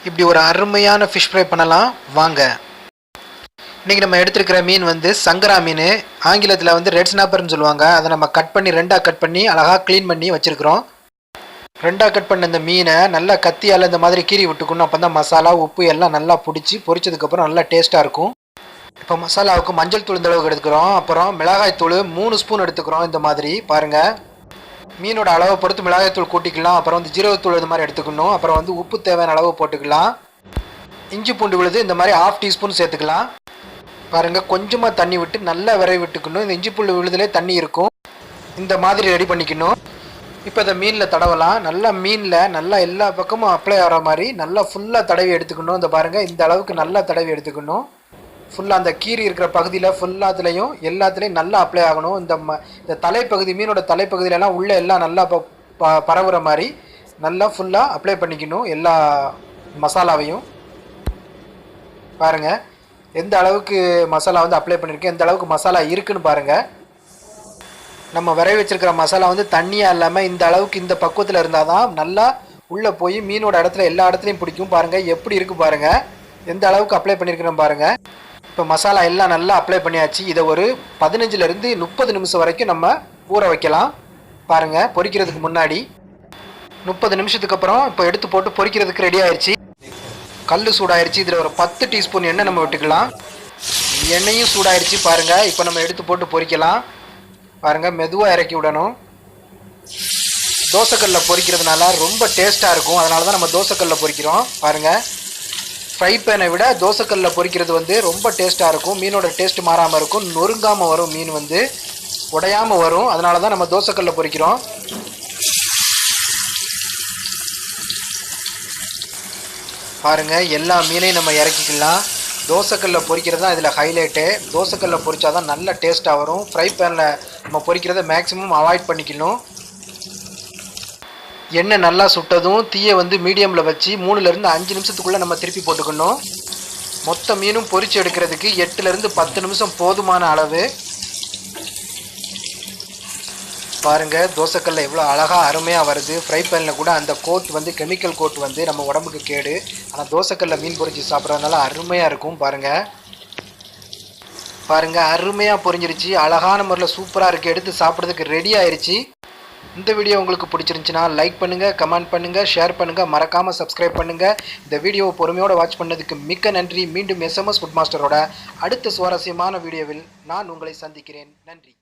இப்படி ஒரு அருமையான ஃபிஷ் ஃப்ரை பண்ணலாம் வாங்க. இன்றைக்கி நம்ம எடுத்துருக்கிற மீன் வந்து சங்கரா மீன், ஆங்கிலத்தில் வந்து ரெட் ஸ்னாப்பர்னு சொல்லுவாங்க. அதை நம்ம கட் பண்ணி ரெண்டாக கட் பண்ணி அழகாக க்ளீன் பண்ணி வச்சுருக்கிறோம். ரெண்டாக கட் பண்ண இந்த மீனை நல்லா கத்தியால் இந்த மாதிரி கீறி விட்டுக்கணும். அப்போ தான் மசாலா உப்பு எல்லாம் நல்லா பிடிச்சி பொரிச்சதுக்கப்புறம் நல்லா டேஸ்ட்டாக இருக்கும். இப்போ மசாலாவுக்கு மஞ்சள் தூள் இந்த அளவுக்கு எடுத்துக்கிறோம். அப்புறம் மிளகாய் தூள் 3 ஸ்பூன் எடுத்துக்கிறோம். இந்த மாதிரி பாருங்கள், மீனோட அளவை பொறுத்து மிளகாய் தூள் கூட்டிக்கலாம். அப்புறம் வந்து ஜீரகத்தூள் இந்த மாதிரி எடுத்துக்கணும். அப்புறம் வந்து உப்பு தேவையான அளவு போட்டுக்கலாம். இஞ்சி பூண்டு விழுது இந்த மாதிரி 1/2 டீஸ்பூன் சேர்த்துக்கலாம். பாருங்கள், கொஞ்சமாக தண்ணி விட்டு நல்லா விரைவி விட்டுக்கணும். இந்த இஞ்சி பூண்டு விழுதுலே தண்ணி இருக்கும். இந்த மாதிரி ரெடி பண்ணிக்கணும். இப்போ இந்த மீனில் தடவலாம். நல்லா மீனில் நல்லா எல்லா பக்கமும் அப்ளை ஆகிற மாதிரி நல்லா ஃபுல்லாக தடவி எடுத்துக்கணும். இந்த பாருங்கள், இந்த அளவுக்கு நல்லா தடவி எடுத்துக்கணும். ஃபுல்லாக அந்த கீரி இருக்கிற பகுதியில் ஃபுல்லாத்துலேயும் எல்லாத்துலேயும் நல்லா அப்ளை ஆகணும். இந்த தலைப்பகுதி, மீனோட தலைப்பகுதியிலலாம் உள்ளே எல்லாம் நல்லா பரவுற மாதிரி நல்லா ஃபுல்லாக அப்ளை பண்ணிக்கணும் எல்லா மசாலாவையும். பாருங்கள், எந்த அளவுக்கு மசாலா வந்து அப்ளை பண்ணியிருக்கேன், எந்த அளவுக்கு மசாலா இருக்குதுன்னு பாருங்கள். நம்ம விரைவி வச்சுருக்கிற மசாலா வந்து தண்ணியாக இல்லாமல் இந்த அளவுக்கு இந்த பக்குவத்தில் இருந்தால் தான் நல்லா உள்ளே போய் மீனோட இடத்துல எல்லா இடத்துலையும் பிடிக்கும். பாருங்கள் எப்படி இருக்குது பாருங்கள், எந்த அளவுக்கு அப்ளை பண்ணியிருக்கிறோம் பாருங்கள். இப்போ மசாலா எல்லாம் நல்லா அப்ளை பண்ணியாச்சு. இதை ஒரு 15லேருந்து 30 நிமிஷம் வரைக்கும் நம்ம ஊற வைக்கலாம். பாருங்கள், பொரிக்கிறதுக்கு முன்னாடி 30 நிமிஷத்துக்கு அப்புறம் இப்போ எடுத்து போட்டு பொரிக்கிறதுக்கு ரெடி ஆயிடுச்சு. கல் சூடாயிருச்சு. இதில் ஒரு 10 டீஸ்பூன் எண்ணெய் நம்ம விட்டுக்கலாம். எண்ணெயும் சூடாயிருச்சு. பாருங்கள், இப்போ நம்ம எடுத்து போட்டு பொரிக்கலாம். பாருங்கள், மெதுவாக இறக்கி விடணும். தோசைக்கல்லில் பொரிக்கிறதுனால ரொம்ப டேஸ்ட்டாக இருக்கும். அதனால தான் நம்ம தோசைக்கல்லில் பொரிக்கிறோம். பாருங்கள், ஃப்ரை பேனை விட தோசைக்கல்லில் பொரிக்கிறது வந்து ரொம்ப டேஸ்ட்டாக இருக்கும். மீனோட டேஸ்ட் மாறாமல் இருக்கும், நொறுங்காமல் வரும், மீன் வந்து உடையாமல் வரும். அதனால தான் நம்ம தோசைக்கல்லில் பொரிக்கிறோம். பாருங்கள், எல்லா மீனையும் நம்ம இறக்கிக்கலாம். தோசைக்கல்லில் பொரிக்கிறது தான் இதில் ஹைலைட்டு. தோசைக்கல்லில் பொரிச்சா தான் நல்ல டேஸ்ட்டாக வரும். ஃப்ரை பேனில் நம்ம பொரிக்கிறத மேக்ஸிமம் அவாய்ட் பண்ணிக்கணும். எண்ணெய் நல்லா சுட்டதும் தீயை வந்து மீடியமில் வச்சு 3லேருந்து 5 நிமிஷத்துக்குள்ளே நம்ம திருப்பி போட்டுக்கணும். மொத்த மீனும் பொரிச்சு எடுக்கிறதுக்கு 8லேருந்து 10 நிமிஷம் போதுமான அளவு. பாருங்கள், தோசைக்கல்ல எவ்வளோ அழகாக அருமையாக வருது. ஃப்ரை பேனில் கூட அந்த கோட் வந்து கெமிக்கல் கோட் வந்து நம்ம உடம்புக்கு கேடு. ஆனால் தோசைக்கல்ல மீன் பொரிச்சு சாப்பிட்றதுனால அருமையாக இருக்கும். பாருங்கள், அருமையாக பொரிஞ்சிருச்சு. அழகான முறையில் சூப்பராக இருக்குது. எடுத்து சாப்பிட்றதுக்கு ரெடி ஆயிடுச்சு. இந்த வீடியோ உங்களுக்கு பிடிச்சிருந்துச்சுன்னா லைக் பண்ணுங்கள், கமெண்ட் பண்ணுங்கள், ஷேர் பண்ணுங்கள், மறக்காமல் சப்ஸ்கிரைப் பண்ணுங்கள். இந்த வீடியோவை பொறுமையோடு வாட்ச் பண்ணதுக்கு மிக்க நன்றி. மீண்டும் SMS ஃபுட் மாஸ்டரோட அடுத்த சுவாரஸ்யமான வீடியோவில் நான் உங்களை சந்திக்கிறேன். நன்றி.